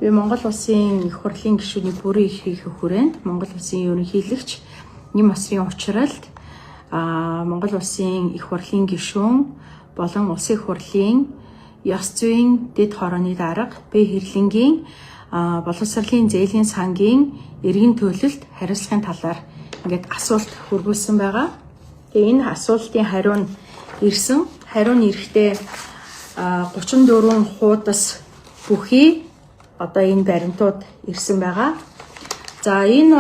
Би Монгол улсын их хурлын гишүүний бүрийн ихийг хүрээнд Монгол улсын ерөнхийлөгч Нэм Осрын учралд Монгол улсын их хурлын гишүүн болон улсын их хурлын ёс зүйн дэд хорооны дарга Б Хэрлэнгийн боловсролын зээлийн сангийн иргэн төлөлт хариуцлагын талаар ингээд асуулт хүргүүлсэн байгаа. Тэгээ энэ асуултын хариу нь ирсэн. Хариу нь ирэхдээ 34 хуудас бүхий одоо энэ баримтууд ирсэн байгаа. За энэ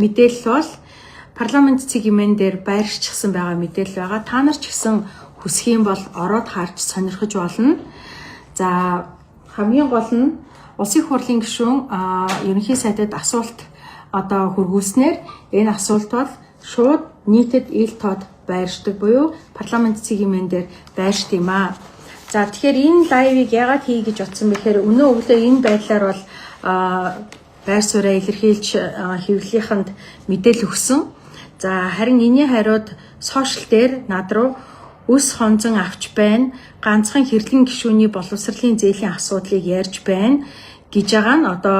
мэдээлэл бол парламент цэгийн дээр байршчихсан байгаа мэдээлэл байгаа. Та нар ч гэсэн хүсэх юм бол ороод харж сонирхож болно. За хамгийн гол нь улсын хурлын гишүүн ерөнхий сайдад асуулт одоо хүргүүлснээр энэ асуулт бол шууд нийтэд ил тод байршдаг буюу парламент цэгийн дээр байршд юм аа. За тэгэхээр энэ лайвыг яагаад хий гэж утсан бэхээр өнөө өглөө энэ байдлаар бол байр сууриа илэрхийлж хэвлэлийнхэнд мэдээлэл өгсөн. За харин энэний хариуд сошиал дээр над руу өс хонзон авч байна. Ганцхан хэрлэн гишүүний боловсролын зээлийн асуудлыг ярьж байна гэж байгаа нь одоо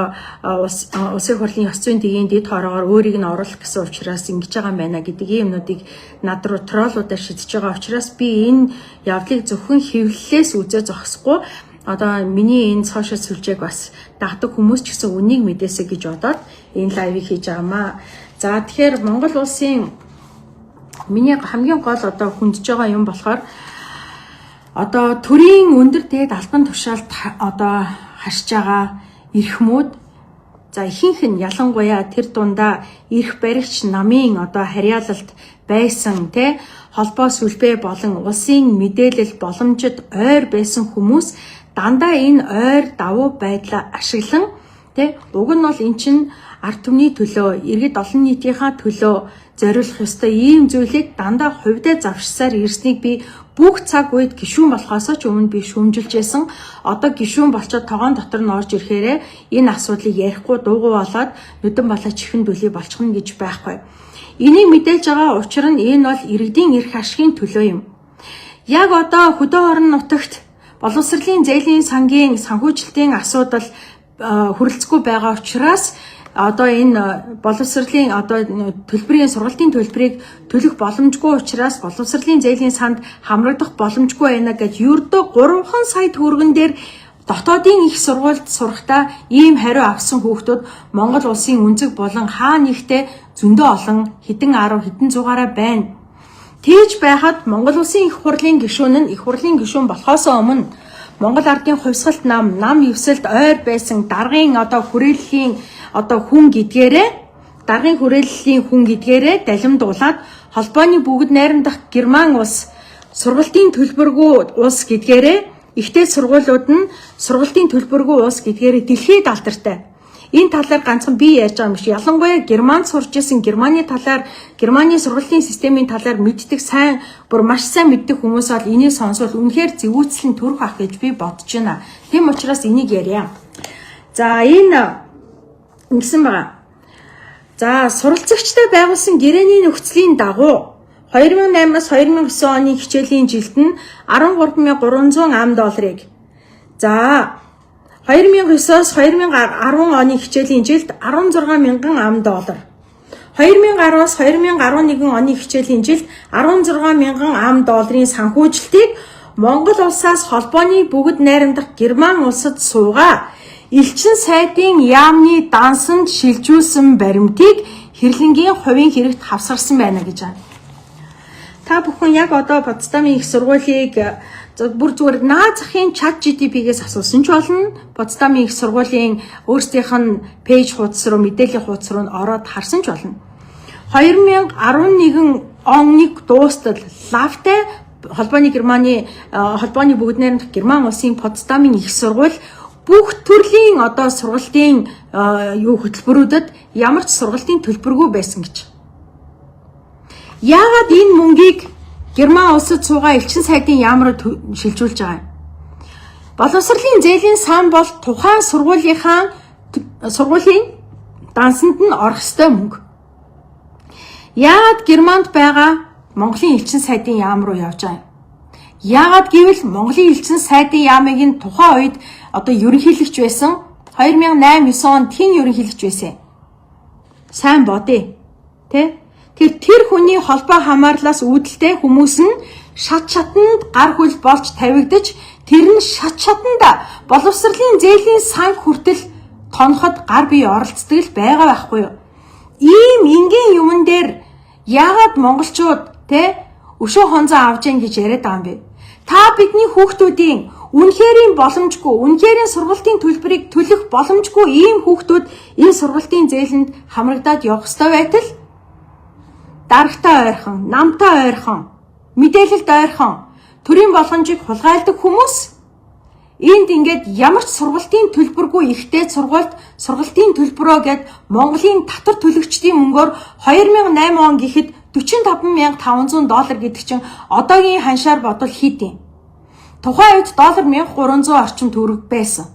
улсын хурлын ёс зүйн дэгийн дэд хороогоор өөрийг нь оруулах гэсэн учраас ингэж байгаа юм байна гэдэг юмнуудыг над руу троллуудаар шидэж байгаа учраас би энэ явдлыг зөвхөн хэвлэлээс үзээ зогсохгүй одоо миний энэ сошиал сүлжээг бас дагдаг хүмүүс ч гэсэн үнийг мэдээсэй гэж бодоод энэ лайвыг хийж байгаамаа. За тэгэхээр Монгол улсын миний хамгийн гол одоо хүндж байгаа юм болохоор одоо төрийн өндөр дээд албан тушаалд одоо харж байгаа эрхмүүд за ихэнх нь ялангуяа тэр дундаа эрх баригч намын одоо харьяалалд байсан холбоо сүлбэ болон улсын мэдээлэл боломжит ойр байсан хүмүүс дандаа энэ ойр давуу байдлаа ашиглан уг нь бол эн чинь ард түмний төлөө иргэд олон нийтийнхаа төлөө зориулах ёстой ийм зүйлийг дандаа хувьдаа завшсаар ирснийг би бүх цаг үед гишүүн болохоос ч өмнө би шүүмжилж байсан. Одоо гишүүн болчоод тогоон дотор нь орж ирэхээр энэ асуудлыг ярихгүй дуугүй болоод нүдэн болоо чихэн дүлий болчихно гэж байхгүй. Энийг мэдээж байгаа учир нь энэ бол иргэдийн эрх ашигын төлөө юм. Яг одоо хөдөө орон нутагт боловсролын зээлийн сангийн санхүүжилтийн асуудал хүрэлцэхгүй байгаа учраас одоо энэ боловсролын одоо төлбөрийн сургалтын төлбөрийг төлөх боломжгүй учраас боловсролын зээлийн санд хамрагдах боломжгүй байна гэж ердөө 3 сая төгрөгөн дээр дотоодын их сургуульд сурахдаа ийм хариу авсан хүүхдүүд Монгол улсын үнцэг болон хаа нэгтээ зөндөө олон хэдэн 10 хэдэн зугаараа байна. Тэгж байхад Монгол улсын их хурлын гишүүн нь их хурлын гишүүн болохоос өмнө Монгол ардын хувьсгалт нам ивсэлд ойр байсан даргын одоо хүрээллийн одоо хүн гэдгээрээ даргын хүрээллийн хүн гэдгээрээ далимдуулаад холбооны бүгд найрамдах Герман улс сургалтын төлбөргүй улс гэдгээрээ ихтэй сургуулиуд нь сургалтын төлбөргүй улс гэдгээрээ дэлхийд алдартай. Энэ талаар ганцхан би ярьж байгаа юм шиг ялангуяа Германд сурч исэн Германы талаар Германы сургалтын системийн талаар мэддэг сайн маш сайн мэддэг хүмүүс бол энийг сонсвол үнэхээр зэвүүцлэн төрөх ах гэж би бодож байна. Тийм учраас энийг ярья. За энэ ингэсэн байгаа. За суралцагчтай байгуулсан гэрээний нөхцөлийн дагуу 2008-аас 2009 оны хичээлийн жилд нь 13,300 $, за 2009-оос 2010 оны хичээлийн жилд 16,000 $, 2010-аас 2011 оны хичээлийн жилд 16,000 $-ын санхүүжилтийг Монгол улсаас холбооны бүгд найрамдах Герман улсад суугаа элчин сайдын яамны дансанд шилжүүлсэн баримтыг Хэрлэнгийн хувийн хэрэгт хавсарсан байна гэж байна. Та бүхэн яг одоо Потсдамын их сургуулийг бүр зүгээр наад захын чат GTP-гээс асуусан ч болно. Потсдамын их сургуулийн өөрсдийнх нь пэйж хуудас руу мэдээллийн хуудас руу ороод харсан ч болно. 2011 оныг дуустал лавтай холбооны бүгд найрамдах Герман улсын Потсдамын их сургууль бүх төрлийн одоо сургалтын хөтөлбөрүүдэд ямар ч сургалтын төлбөргүй байсан гэж. Яагаад энэ мөнгийг Герман улсад суугаа элчин сайдын яам руу шилжүүлж байгаа юм? Боловсролын зээлийн сан бол тухайн сургуулийн дансанд нь орох ёстой мөнгө. Яагаад Германд байгаа Монголын элчин сайдын яам руу явж байгаа юм? Яагаад гэвэл Монголын элчин сайдын яамыг нь тухайн үед одоо ерөнхийлөгч байсан 2008-9 онд хэн ерөнхийлөгч байсан? Сайн бодъё. Тэр хүний холбоо хамаарлаас үүдэлтэй хүмүүс нь шат шатанд гар хөл болж тавигдаж тэр нь шат шатанда боловсролын зээлийн сан хүртэл тоноход гар бие оролцдог л байгаа байхгүй юу? Ийм энгийн юмн дээр яагаад монголчууд өшөө хонзоо авж ийн гэж яриад байгаа юм бэ? Та бидний хүүхдүүдийн үнэхэрийн боломжгүй, үнэхэрийн сургалтын төлбөрийг төлөх боломжгүй ийм хүүхдүүд энэ сургалтын зээлэнд хамрагдаад явах ёстой байтал дарагтай ойрхон, намтай ойрхон, мэдээлэлд ойрхон төрийн боломжийг хулгайлдаг хүмүүс энд ингээд ямар ч сургалтын төлбөргүй ихтэй сургалтын төлбөрөө гэд Монголын татвар төлөгчдийн мөнгөөр 2008 он гэхэд $45,500 гэдэг чинь одоогийн ханшаар бодвол хэд юм? Тухайн үед доллар 1300 орчим төгрөг байсан.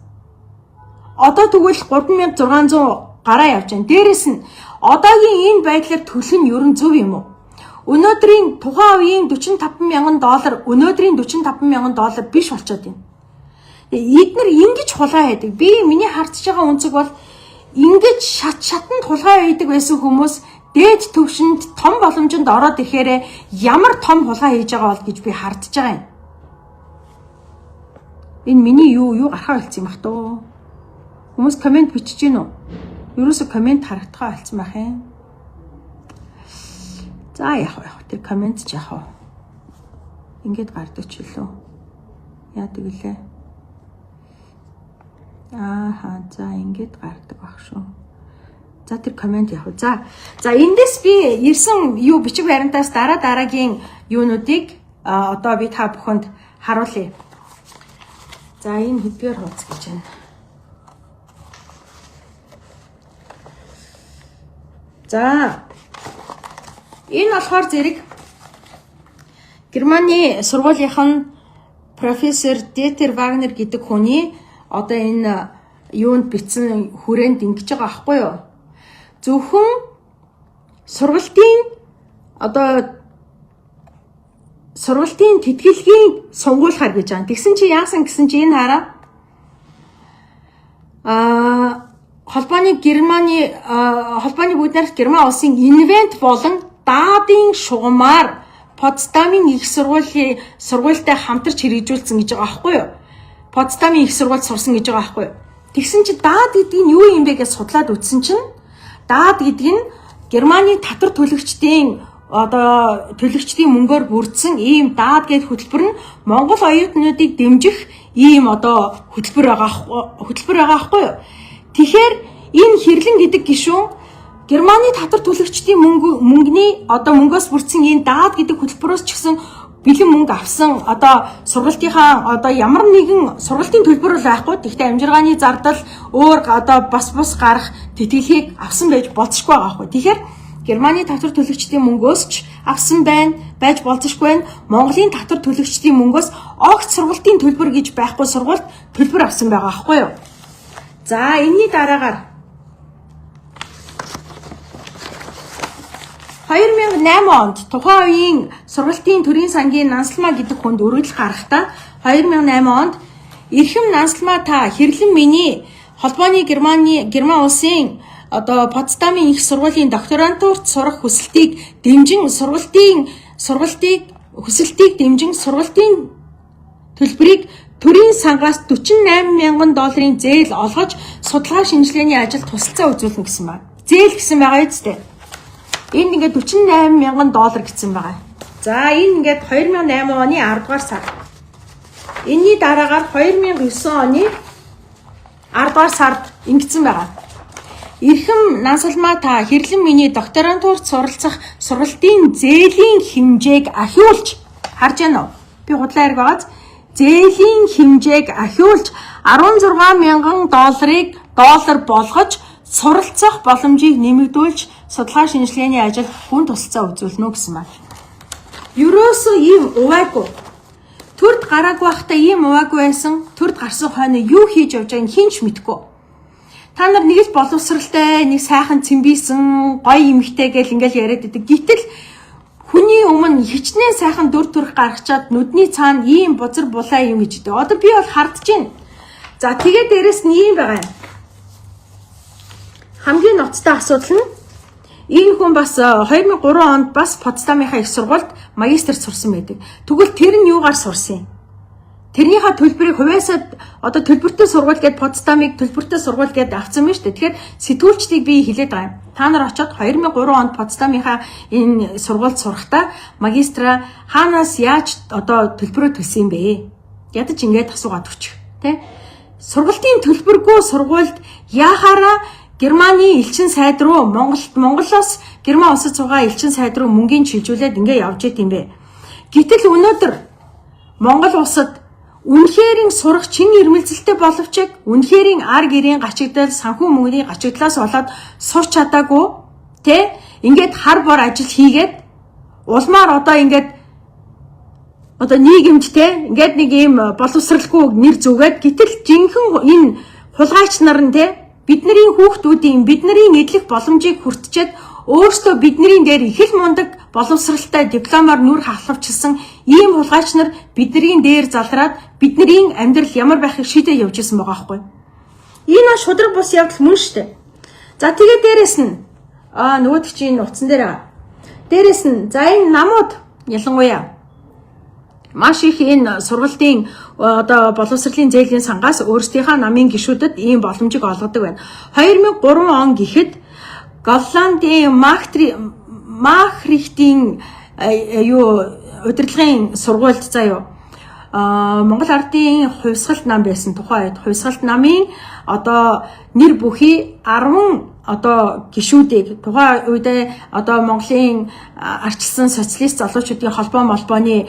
Одоо тэгвэл 3600 гараа явж байна. Дээрэс нь одоогийн энэ байдлаар төлөх нь ерөн зөв юм уу? Өнөөдрийн тухайн үеийн $45,000 өнөөдрийн $45,000 биш болчиход байна. Эдгээр ингэж хулгай хийдэг. Миний харж байгаа үнцэг бол ингэж шатанд хулгай хийдэг байсан хүмүүс дээд төвшөнд том боломжинд ороод ирэхээр ямар том хулгай хийж байгаа бол гэж би хардж байгаа юм. Энэ миний юу гарахаа хэлсэн юм бах тоо. Хүмүүс комент бичиж гин үү? Ерөөсө комент харагдахаа хэлсэн байх юм. За яах тэр комент ч яах вэ? Ингээд гардаг ч үлээ. Яадаг үлээ. За ингээд гардаг баг шүү. За тэр комент яах вэ? За эндээс би ирсэн юу бичиг баримтаас дараагийн юунуудыг одоо би та бүхэнд харуулъя. За энэ хэдгээр хуудас гэж байна. За энэ болохоор зэрэг Германы сургуулийнхан профессор Детер Вагнер гэдэг хүний одоо энэ юунд бичсэн хүрээнд ингэж байгаа аахгүй юу? Зөвхөн сургалтын тэтгэлгийн сунгуулахар гэж байна. Тэгсэн чи яасан гэсэн чи энэ хараа. Холбооны бүднэрт Герман улсын инвент болон даадын шугамар Потсдамын их сургуультай хамтарч хэрэгжүүлсэн гэж байгаа аахгүй юу? Потсдамын их сургуульд сурсан гэж байгаа аахгүй юу? Тэгсэн чи даад гэдэг нь юу юм бэ гэж судлаад үзсэн чинь даад гэдэг нь Германы татвар төлөгчдийн төлөгчдийн мөнгөөр бүрдсэн ийм даад гээд хөтөлбөр нь Монгол оюутнуудыг дэмжих ийм хөтөлбөр байгаа аахгүй юу? Тэгэхээр энэ хэрлэн гэдэг гишүүн Германы татвар төлөгчдийн мөнгөний мөнгөөс бүрдсэн энэ даад гэдэг хөтөлбөрөөс ч гэсэн бэлэн мөнгө авсан сургалтынхаа ямар нэгэн сургалтын төлбөр байхгүй. Тэгтээ амжиргааны зардал өөр бас гарах тэтгэлгийг авсан байж болцсохгүй байгаа байхгүй. Тэгэхээр Германы татвар төлөгчдийн мөнгөөс ч авсан байж болцсохгүй байна. Монголын татвар төлөгчдийн мөнгөөс огт сургалтын төлбөр гэж байхгүй сургалт төлбөр авсан байгаа байхгүй юу? За энэний дараагаар 2008 онд тухайн үеийн сургалтын төрийн сангийн Нансалмаа гэдэг хүнд өргөдөл гарахдаа 2008 онд эрхэм Нансалмаа та хэрлэн миний холбооны Герман улсын Потсдамын их сургуулийн докторантурт сурах хүсэлтийг дэмжин сургалтын төлбөрийг төрийн сангаас $48,000 зээл олгож судалгаа шинжилгээний ажилд тусалцаа үзүүлнэ гэсэн байна. Зээл гэсэн байгаа үстэй. Энд ингээд $48,000 гэсэн байгаа. За энэ ингээд 2008 оны 10 дугаар сар. Энийний дараагаар 2009 оны 10 дугаар сард ингэсэн байгаа. Эрхэм Нансалмаа та хэрлэн миний докторантурт суралцах сургалтын зээлийн хэмжээг ахиулж харж байна уу? Би худлаа хэрэг байгааз зээлийн хэмжээг ахиулж $16,000 болгож суралцах боломжийг нэмэгдүүлж судалгаа шинжилгээний ажил хүн тусалцаа үзүүлнэ гэсэн байна. Ерөөсөө ийм увайгүй. Төрд гараагүй байхдаа ийм увайгүй байсан. Төрд гарсан хойно юу хийж явж байгааг хинч мэдэхгүй. Та нар нэг л боловсралтай, нэг сайхан цэмбийсэн, гоё эмэгтэй гэл ингээл яриад идэг. Гэтэл хүний өмнө хичнээн сайхан дүр төрх гаргачаад нүдний цаана ийм бузар булаа юм гэж идэв. Одоо би бол хардж байна. За тэгээд дээрэс нь ийм байгаа юм. хамгийн ноцтой асуудал нь энэ хүн бас 2003 онд бас Потсдамынхаа их сургуульд магистрт сурсан байдаг. Тэгвэл тэр нь юугаар сурсан юм? Тэрнийхээ төлбөрийг хувьяасаа одоо төлбөртэй сургууль гэдээ Потсдамыг төлбөртэй сургууль гэдээ авсан байна шүү дээ. Тэгэхээр сэтгүүлчдийг би хэлээд байгаа юм. Та нар очоод 2003 онд Потсдамынхаа энэ сургуульд сурахдаа магистра хаанаас яаж одоо төлбөрөө төлсөн юм бэ? Ядаж ингэж асуугаад өччих, тэ? Сургалтын төлбөргүй сургуульд яхаараа Германы элчин сайд руу Монголоос Герман улсад суугаа элчин сайд руу мөнгөний шилжүүлээд ингэ явж идэв юм бэ. Гэтэл өнөөдөр Монгол улсад үнэхэрийн сурах чин ирмэлзэлтэй боловч үнэхэрийн ар гэрийн гачигдал санхүү мөнгөний гачигдлаас болоод сурч чадаагүй тэ ингээд хар бор ажил хийгээд улмаар одоо ингээд одоо нийгэмд тэ ингээд нэг ийм боловсралгүй нэр зүгээд гэтэл жинхэнэ энэ хулгайч нар нь тэ бидний хүүхдүүдийн бидний эдлэх боломжийг хүртчихэд өөрсдөө бидний дээр их л мундаг боловсралтай дипломоор нүр халахвчилсан ийм хулгайч нар бидний дээр залраад бидний амьдрал ямар байхыг шийдээ явж исэн байгаа байхгүй. Энэ нь шудраг бус явдал мөн штэ. За тэгээ дээрэс нь нөгөөдөг чинь утсан дээр дээрэс нь за энэ намууд ялангуяа маш их энэ сургалтын одоо боловсролын зээлийн сангаас өөрсдийнхөө намын гишүүдэд ийм боломжийг олгодог байна. 2003 он гэхэд Голландын Маахрихтийн удирдлагын сургуульд заяа Монгол ардын хувьсгалт нам байсан тухайн үед хувьсгалт намын одоо нэр бүхий 10 одоо гишүүдийг тухайн үедээ одоо Монголын арчилсан социалист залуучуудын холбооны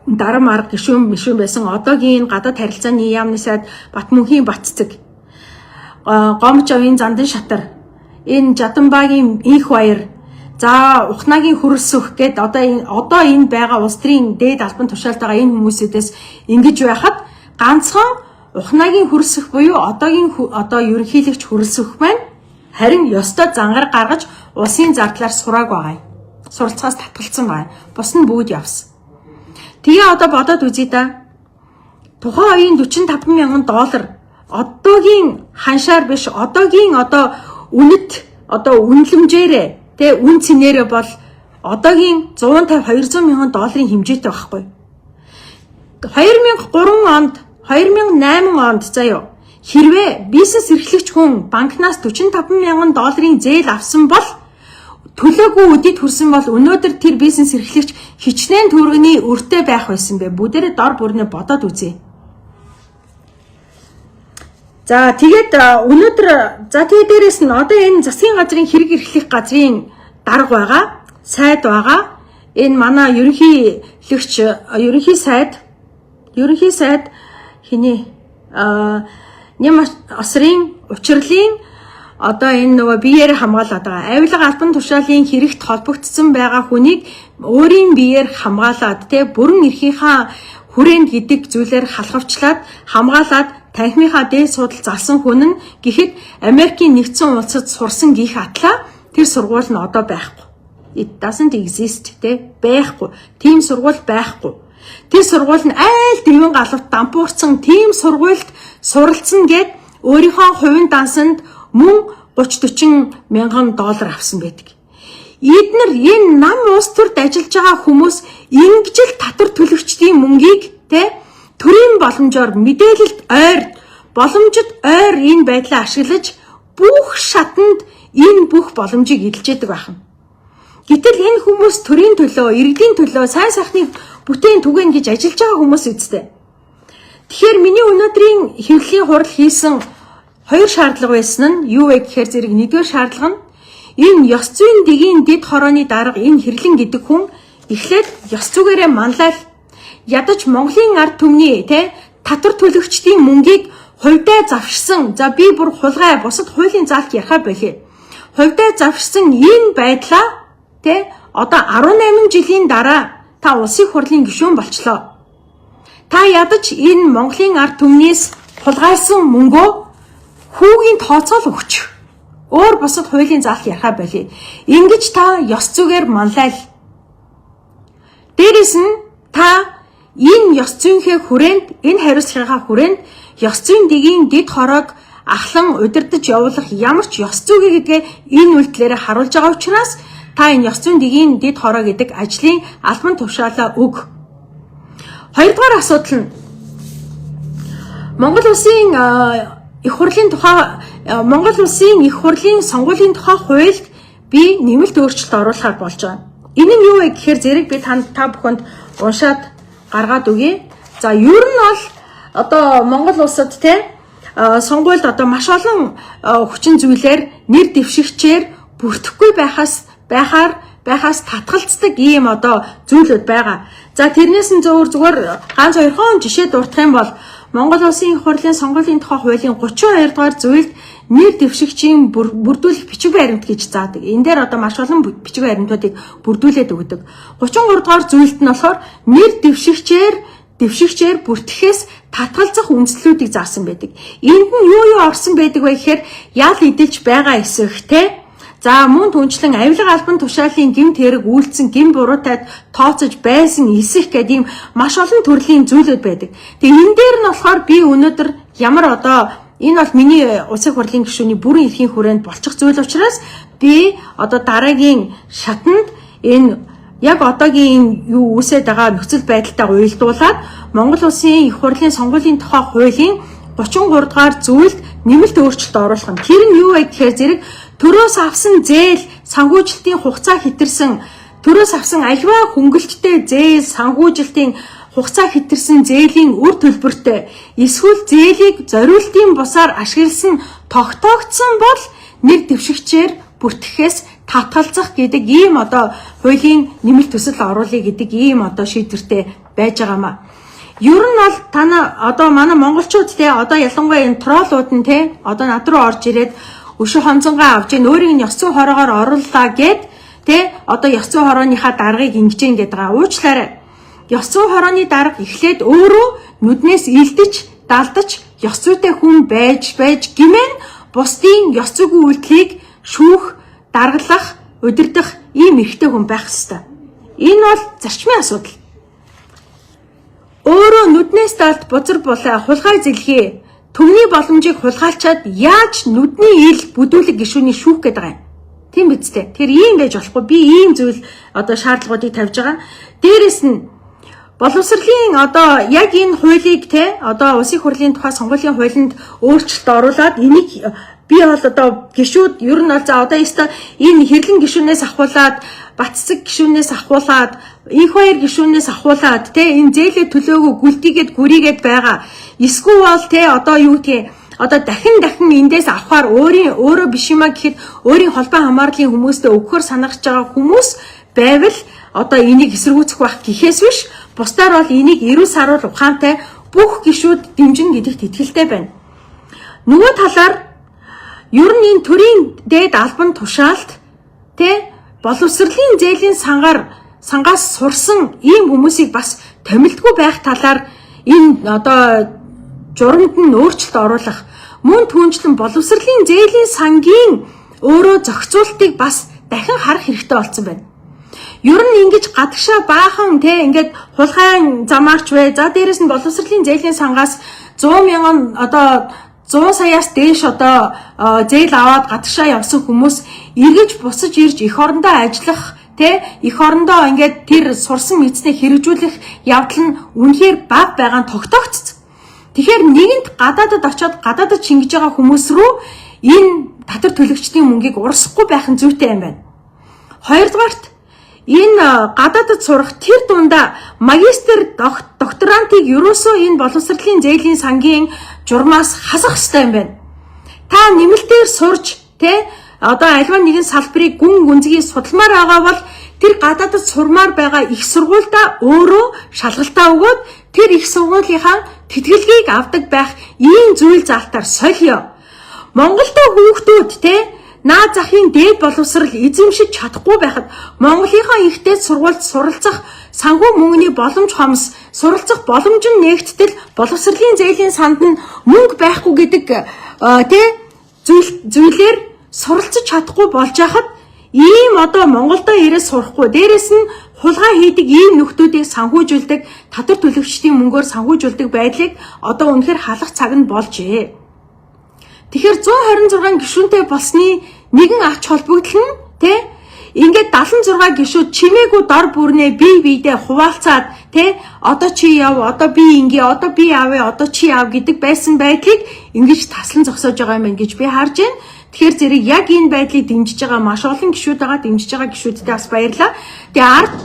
дарам арга гишүүн байсан одоогийн гадаад харилцааны яамны сайд Батмөнхийн Батцэг Гомч авийн Зандан шатар энэ Жаданбаагийн инх баяр за Ухнагийн хөрөлсөх гэд одоо энэ байгаа улс төрийн дээд албан тушаалтайгаа энэ хүмүүсээс ингэж байхад ганцхан Ухнагийн хөрөлсөх буюу одоогийн ерөнхийлөгч хөрөлсөх байна. Харин ёстой зангаар гаргаж улсын зардлаар сурааг байгаа. Суралцахаас татгалцсан байна. Бус нь бүгд явсан. Тэгээ одоо бодоод үзье да. Тухайн үеийн $45,000 одоогийн ханшаар биш одоогийн одоо үнэт одоо үнэлэмжээрээ тэ үн цэнээрээ бол одоогийн 150-200,000 хэмжээтэй байхгүй. 2003 онд 2008 онд заяа хэрвээ бизнес эрхлэгч хүн банкнаас $45,000 зээл авсан бол төлөөгүй үдэд хүрсэн бол өнөөдөр тэр бизнес эрхлэгч хичнээн төгрөгийн өртөө байх байсан бэ. Бүгдээрээ дор бүрнээ бодоод үзье. За тэгээд өнөөдөр тэгээ дээрэс нь одоо энэ засгийн газрын хэрэг эрхлэх газрын дарга байгаа, сайд байгаа. Энэ манай ерөнхий сайд хиний нэм осрын учрлын одоо энэ нөгөө биеэр хамгаалаад байгаа. Авилга албан тушаалын хэрэгт холбогдсон байгаа хүнийг өөрийн биеэр хамгаалаад бүрэн эрхийнхаа хүрээнд гэдэг зүйлээр халахвчлаад хамгаалаад танхимынхаа дээд судал залсан хүн нь гэхэд Америкийн нэгдсэн улсад сурсан гих атлаа тэр сургууль нь одоо байхгүй. It doesn't exist байхгүй. Тийм сургууль байхгүй. Тэр сургууль нь айл дэвэн галавт дампуурсан тийм сургуульд суралцсан гэд өөрийнхөө хувийн дансанд мөн $30-40,000 авсан байдаг. Эднэр энэ нам улс төрд ажиллаж байгаа хүмүүс ингэж л татвар төлөгчдийн мөнгийг төрийн боломжоор мэдээлэлд боломжит ойр энэ байдлаа ашиглаж бүх шатанд энэ бүх боломжийг эдэлж яадаг байна. Гэтэл энэ хүмүүс төрийн төлөө, иргэдийн төлөө сайн сайхны бүтээн түгэн гэж ажиллаж байгаа хүмүүс үстэй. Тэгэхээр миний өнөөдрийн хэвлэлийн хурал хийсэн 2 шаардлага байсан нь юу вэ гэхээр зэрэг нэгдүгээр шаардлага нь энэ ёс зүйн дэгийн дэд хорооны дарга энэ хэрлэн гэдэг хүн эхлээд ёс зүгээрээ манлайл ядаж Монголын ард түмний татвар төлөгчдийн мөнгийг хувьдаа завшсан. За би бүр хулгай бусад хуулийн заалт ярихаа болъё. Хувьдаа завшсан энэ байдлаа одоо 18 жилийн дараа та улсын хурлын гишүүн болчлоо. Та ядаж энэ Монголын ард түмнээс хулгайлсан мөнгөө хүүгийн тооцоол өгч. Өөр бусад хуулийн заалт ярихаа болъё. Ингэж та ёс зүгээр манлайл. Дээрээс нь та энэ ёс зүйнхээ хүрээнд энэ хариуцлагынхаа хүрээнд ёс зүйн дэгийн дэд хороог ахлан удирдах явуулах ямар ч ёс зүйн гэдгээ энэ үйлдэлээр харуулж байгаа учраас та энэ ёс зүйн дэгийн дэд хороо гэдэг ажлын албан тушаалаа өг. Хоёрдугаар асуудал нь Монгол Улсын их хурлын сонгуулийн тухай хуульд би нэмэлт өөрчлөлт оруулахаар болж байгаа. Энэ нь юу вэ гэхээр зэрэг би та бүхэнд уншаад гаргаад өгье. За ер нь бол одоо Монгол улсад сонгуульд одоо маш олон хүчин зүйлээр нэр дэвшигчээр бүртгэхгүй байхаас татгалцдаг ийм одоо зүйлүүд байгаа. За тэрнээс нь зүгээр ганц хоёрхон жишээ дурдах юм бол Монгол Улсын их хурлын сонгуулийн тухай хуулийн 32 дугаар зүйлд нэр дэвшигчийн бүрдүүлэх бичиг баримт гэж заадаг. Энэ дээр одоо маш олон бичиг баримтуудыг бүрдүүлээд өгдөг. 33 дугаар зүйлд нь болохоор нэр дэвшигчээр бүртгэхээс татгалзах үндслүүдийг заасан байдаг. Энд нь юу орсон байдаг вэ гэхээр ял эдэлж байгаа эсэх За мөн түнчлэн авилга албан тушаалын гэмт хэрэг үйлдсэн гин буруудад тооцож байсан эсэх гэдэг ийм маш олон төрлийн зүйлүүд байдаг. Тэгээ энэ дээр нь болохоор би өнөөдөр ямар энэ бол миний улсын хурлын гишүүний бүрэн эрхийн хүрээнд болчих зүйл учраас би дараагийн шатанд энэ яг одоогийн юу үүсэж байгаа нөхцөл байдалтай уялдуулаад Монгол Улсын их хурлын сонгуулийн тухай хуулийн 33 дугаар зүйлд нэмэлт өөрчлөлт оруулах юм. Тэр нь юу вэ гэхээр зэрэг төрөөс авсан зээл санхүүжилтийн хугацаа хэтэрсэн төрөөс авсан аливаа хөнгөлөлттэй зээл санхүүжилтийн хугацаа хэтэрсэн зээлийн үр төлбөртэй эсвэл зээлийг зориултын бусаар ашигласан тогтоогдсон бол нэр дэвшигчээр бүртгэхээс татгалзах гэдэг ийм хуулийн нэмэлт төсөл оруулъя гэдэг ийм шийдвэртэй байж байгаамаа. Ер нь бол манай монголчууд ялангуяа энэ троллууд нь над руу орж ирээд өшөө хонцонгаа авч өөрийг нь ёс зүйн хороогоор орууллаа гэд ёс зүйн хорооныхаа даргаыг ингэж ингээд байгаа. Уучлаарай. Ёс зүйн хорооны дарга эхлээд өөрөө нүднээс илдэж, далдаж ёс зүйтэй хүн байж гэмээн бусдын ёс зүйн үйлдэлийг шүүх, даргалах, удирдах ийм эрхтэй хүн байх ёстой. Энэ бол зарчмын асуудал. Өөрөө нүднээс далд бузар булаа хулгай зэлхий төмний боломжийг хулгайлчаад яаж нүдний ил бүдүүлэг гишүүний шүүх гээд байгаа юм. Тийм биз дээ. Тэр ийм байж болохгүй. Би ийм зүйл шаардлагуудыг тавьж байгаа. Дээрээс нь боловсролын яг энэ хуулийг улсын хурлын тухай сонгуулийн хуулинд өөрчлөлт оруулаад энийг би гишүүд ер нь энэ хэрлэн гишүүнээс ахуулаад Батцэг гишүүнээс ахуулаад инх баяр гишүүнээс ахуулаад энэ зээлээ төлөөгөө гүлтийгээд гүрийгээд байгаа. Эсвэл дахин эндээс авахаар өөрөө биш юмаа гэхэд өөрийн холбоо хамаарлын хүмүүстээ өгөхөр санагч байгаа хүмүүс байвал энийг эсэргүүцэх байх гэхээс биш бусдаар бол энийг эрүүл саруул ухаантай бүх гишүүд дэмжин гэдэгт итгэлтэй байна. Нөгөө талаар ер нь энэ төрийн дээд албан тушаалт боловсролын зээлийн сангаас сурсан ийм хүмүүсийг бас томилдгүй байх талаар энэ журамд нь өөрчлөлт оруулах мөн түнчлэн боловсролын зээлийн сангийн өөрөө зохицуултыг бас дахин харах хэрэгтэй болсон байна. Ер нь ингэж гадагшаа баахан ингээд хулгайн замаарч бай. За дээрэс нь боловсролын зээлийн сангаас 100 саяас дээш зээл аваад гадагшаа явсан хүмүүс эргэж бусаж ирж эх орондоо ажиллах эх орондоо ингээд тэр сурсан мэдснийг хэрэгжүүлэх явдал нь үнэхээр бага байгаа нь тогтоогдсон. Тэгэхээр нэгэнт гадаадад очиод гадаадад шингэж байгаа хүмүүс рүү энэ татвар төлөгчдийн мөнгийг урсахгүй байх нь зүйтэй юм байна. Хоёрдугаарт энэ гадаадад сурах тэр дундаа магистр докторантыг ерөөсөө энэ боловсролын зээлийн сангийн журмаас хасах хэрэгтэй юм байна. Та нэмэлтээр сурж альва нэгэн салбарыг гүн гүнзгий судалмаар байгаа бол тэр гадаадад сурмаар байгаа их сургуультай өөрөө шалгалтаа өгөөд тэр их сургуулийнхаа тэтгэлгийг авдаг байх ийм зүйл заалтаар солио. Монголтой хүүхдүүд наад захын дээд боловсрал эзэмшиж чадахгүй байхад Монголынхаа ихтэй сургуульд суралцах санхүү мөнгөний боломж хомс суралцах боломж нь нэгтгэл боловсролын зээлийн санд нь мөнгө байхгүй гэдэг зүйлээр суралцж чадахгүй болж байхад ийм Монголдо ирээд сурахгүй дээрэс нь хулгай хийдэг ийм нөхдүүдийг санхүүжүүлдэг татвар төлөгчдийн мөнгөөр санхүүжүүлдэг байдлыг үнэхээр халах цаг нь болжээ. Тэгэхээр 126 гишүүнтэй болсны нэгэн ач холбогдол нь тэ ингээд 76 гишүүд чимээгүй дор бүрнээ бие биедээ хуваалцаад тэ одоо чи яв, одоо би ингээ, одоо би авъя, одоо чи яв гэдэг байсан байдлыг ингэж таслан зогсоож байгаа юм байна гэж би харж байна. Тэгэхээр зэрэг яг энэ байдлыг дэмжиж байгаа маш олон гишүүд байгаа, дэмжиж байгаа гишүүдтэй бас баярлалаа. Тэгээ ард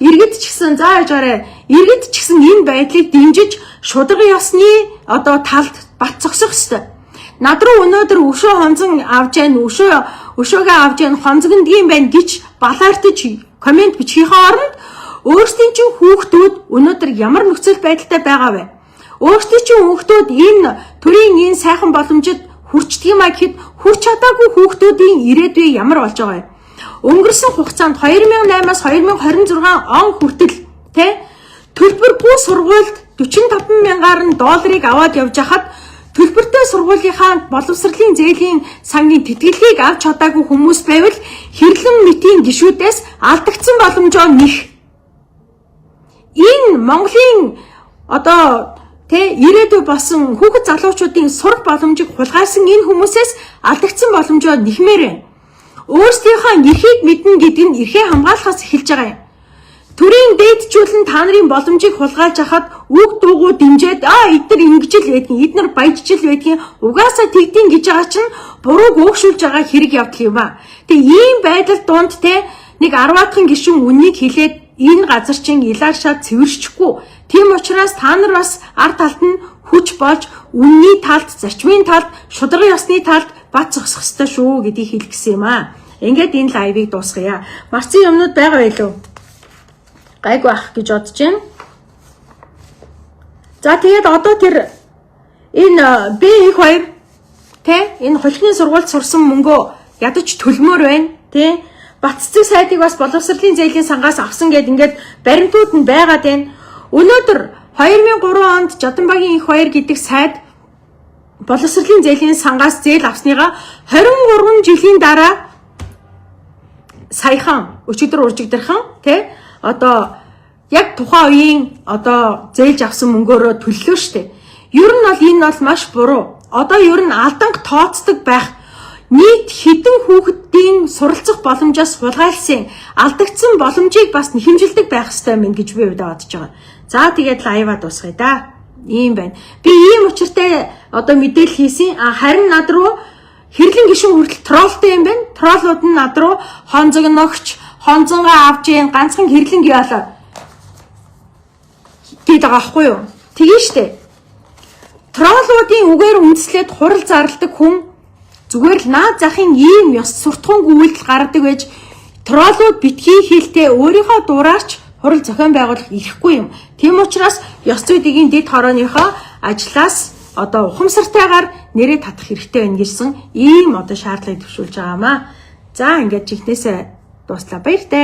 иргэд ч гэсэн зааж гараа иргэд ч гэсэн энэ байдлыг дэмжиж шударган ёсны одоо талд бат зогсох ёстой. Над руу өнөөдөр өшөө хонзон авж яана, өшөөгөө авж яана, хонзогдгийн байна гэж балаартаж комент бичихийн оронд өөрсдийн чинь хүүхдүүд өнөөдөр ямар нөхцөл байдалтай байгаа вэ? Өөрсдийн чинь хүүхдүүд энэ төрийн энэ сайхан боломжид хүрчдэг юм а гэхэд хүрч чадаагүй хүүхдүүдийн ирээдүй ямар болж байгаа вэ? Өнгөрсөн хугацаанд 2008-аас 2026 он хүртэл төлбөргүй сургуульд 45,000 долларыг аваад явж хахад төлбөртэй сургуулийнхаа боловсролын зээлийн сангийн тэтгэлгийг авч чадаагүй хүмүүс байвал хэрлэн мэтийн гишүүдээс алдагдсан боломжоо нэх. Энэ Монголын одоо ирээдүй болсон хүүхэд залуучуудын сурах боломжийг хулгайсан энэ хүмүүсээс алдагдсан боломжоо нэхмээр байна. Өөрсдийнхөө эрхийг мэднэ гэдэг нь эрхээ хамгаалахаас эхэлж байгаа юм. Төрийн дээдчүүлэн та нарын боломжийг хулгайлж хахад үг дуугүй дэмжээд эдгээр ингэж л байдгийн, эдгээр баяжж л байдгийн, угаасаа тэгдин гэж байгаа чинь бурууг өөгшүүлж байгаа хэрэг явдал юм а. Тэгээ ийм байдал донд нэг 10-аадхан гишүүн үннийг хэлээд энэ газар чинь илаашаа цэвэршчихгүй. Тийм учраас та нар бас ард талд нь хүч болж үнний талд, зарчмын талд, шударган ёсны талд бат зогсох ёстой шүү гэдгийг хэлэх гэсэн юм а. Ингээд энэ лайвыг дуусгая. Марцын юмнууд байгаа байлгүй? Гайгүй ах гэж бодож байна. За тэгээд одоо тэр энэ B2 энэ хулхны сургуульд сурсан мөнгөө ядаж төлмөр байна Батцэг сайдыг бас боловсролын зээлийн сангаас авсан гэд ингээд баримтууд нь байгаад байна. Өнөөдөр 2003 онд Жаданбагийн их баяр гэдэг сайд боловсролын зээлийн сангаас зээл авсныгаа 23 жилийн дараа саяхан өчигдөр уржигдэрхэн одоо яг тухайн үеийн одоо зээлж авсан мөнгөөрөө төллөө штэ. Ер нь бол энэ бол маш буруу. Одоо ер нь алданг тооцдог байх нийт хэдэн хүүхдийн суралцах боломжоос хулгайлсан алдагдсан боломжийг бас нэхэмжилдэг байх ёстой юм гэж би бодож байгаа. За тэгээд лайва дуусгая да. Ийм байна. Би ийм учиртай одоо мэдээлэл хийсэн. Харин над руу хэрлэн гишүүн хүртэл троллтэй юм байна. Троллууд нь над руу хонзогногч, хонзонгаа авч ийн ганцхан хэрлэн гиалаа гээд байгаа байхгүй юу? Тэгэн штэ. Троллуудын үгээр үндэслээд хурал зарладаг хүн зүгээр л наад захын ийм ёс суртахуунгүй үйлдэл гаргадаг байж троллууд битгий хэлтэй өөрийнхөө дураарч хурал зохион байгуулах ирэхгүй юм. Тийм учраас ёс зүйн дэд хорооныхоо ажлаас одоо ухамсартайгаар нэрээ татах хэрэгтэй байна гэсэн ийм одоо шаардлагыг төвшүүлж байгаамаа. За ингээд чихнээсээ дуслаа баяртай.